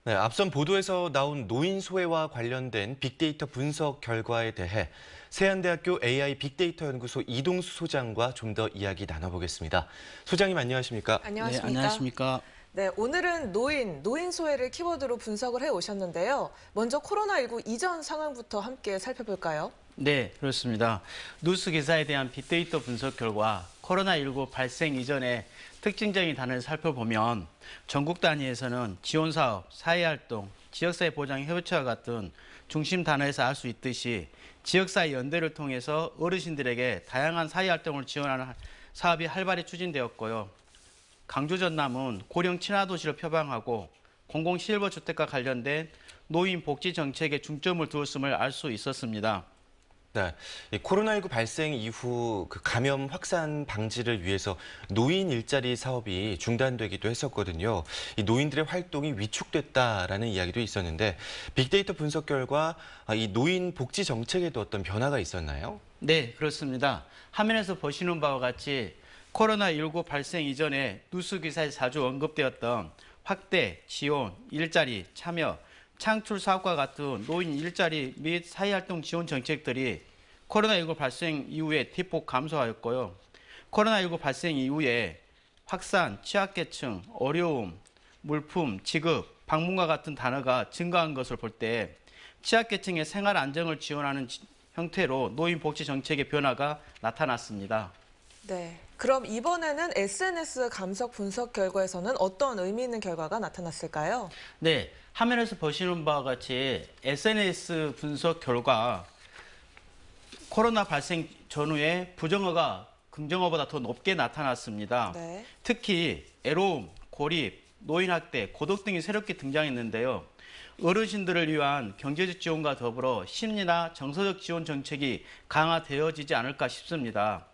네, 앞선 보도에서 나온 노인 소외와 관련된 빅데이터 분석 결과에 대해 세안대학교 AI 빅데이터 연구소 이동수 소장과 좀 더 이야기 나눠보겠습니다. 소장님 안녕하십니까? 네, 안녕하십니까? 안녕하십니까? 네, 오늘은 노인 소외를 키워드로 분석을 해 오셨는데요. 먼저 코로나19 이전 상황부터 함께 살펴볼까요? 네, 그렇습니다. 뉴스 기사에 대한 빅데이터 분석 결과 코로나19 발생 이전의 특징적인 단어를 살펴보면 전국 단위에서는 지원사업, 사회활동, 지역사회 보장 협의체와 같은 중심 단어에서 알 수 있듯이 지역사회 연대를 통해서 어르신들에게 다양한 사회활동을 지원하는 사업이 활발히 추진되었고요. 강주 전남은 고령 친화도시를 표방하고 공공실버주택과 관련된 노인 복지 정책에 중점을 두었음을 알 수 있었습니다. 네, 이 코로나19 발생 이후 그 감염 확산 방지를 위해서 노인 일자리 사업이 중단되기도 했었거든요. 이 노인들의 활동이 위축됐다라는 이야기도 있었는데 빅데이터 분석 결과 이 노인 복지 정책에도 어떤 변화가 있었나요? 네, 그렇습니다. 화면에서 보시는 바와 같이 코로나19 발생 이전에 뉴스 기사에 자주 언급되었던 확대, 지원, 일자리, 참여, 창출 사업과 같은 노인 일자리 및 사회활동 지원 정책들이 코로나19 발생 이후에 대폭 감소하였고요. 코로나19 발생 이후에 확산, 취약계층, 어려움, 물품, 지급, 방문과 같은 단어가 증가한 것을 볼 때 취약계층의 생활 안정을 지원하는 형태로 노인 복지 정책의 변화가 나타났습니다. 네, 그럼 이번에는 SNS 감석 분석 결과에서는 어떤 의미 있는 결과가 나타났을까요? 네, 화면에서 보시는 바와 같이 SNS 분석 결과 코로나 발생 전후에 부정어가 긍정어보다 더 높게 나타났습니다. 네. 특히 애로움, 고립, 노인학대, 고독 등이 새롭게 등장했는데요. 어르신들을 위한 경제적 지원과 더불어 심리나 정서적 지원 정책이 강화되어지지 않을까 싶습니다.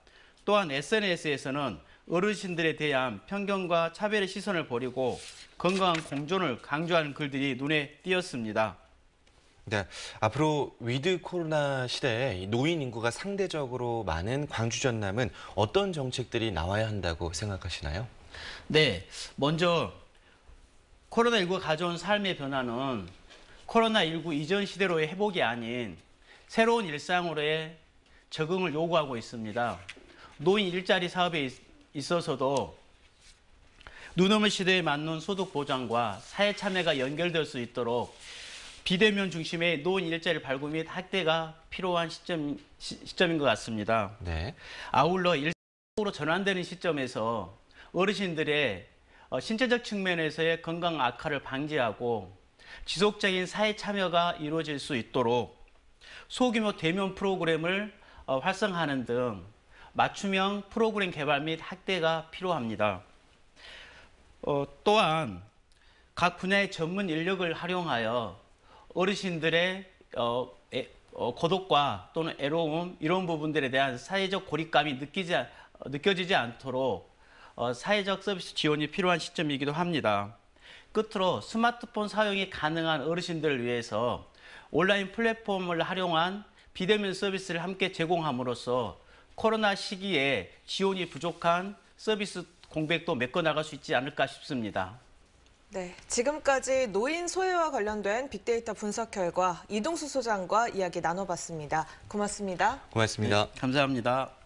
또한 SNS에서는 어르신들에 대한 편견과 차별의 시선을 버리고 건강한 공존을 강조하는 글들이 눈에 띄었습니다. 네, 앞으로 위드 코로나 시대에 이 노인 인구가 상대적으로 많은 광주 전남은 어떤 정책들이 나와야 한다고 생각하시나요? 네, 먼저 코로나19가 가져온 삶의 변화는 코로나19 이전 시대로의 회복이 아닌 새로운 일상으로의 적응을 요구하고 있습니다. 노인 일자리 사업에 있어서도 눈오는 시대에 맞는 소득 보장과 사회 참여가 연결될 수 있도록 비대면 중심의 노인 일자리 발굴 및 확대가 필요한 시점인 것 같습니다. 네. 아울러 일상으로 전환되는 시점에서 어르신들의 신체적 측면에서의 건강 악화를 방지하고 지속적인 사회 참여가 이루어질 수 있도록 소규모 대면 프로그램을 활성화하는 등 맞춤형 프로그램 개발 및 확대가 필요합니다. 또한 각 분야의 전문 인력을 활용하여 어르신들의 고독과 또는 애로움 이런 부분들에 대한 사회적 고립감이 느껴지지 않도록 사회적 서비스 지원이 필요한 시점이기도 합니다. 끝으로 스마트폰 사용이 가능한 어르신들을 위해서 온라인 플랫폼을 활용한 비대면 서비스를 함께 제공함으로써 코로나 시기에 지원이 부족한 서비스 공백도 메꿔나갈 수 있지 않을까 싶습니다. 네, 지금까지 노인 소외와 관련된 빅데이터 분석 결과 이동수 소장과 이야기 나눠봤습니다. 고맙습니다. 고맙습니다. 네, 감사합니다.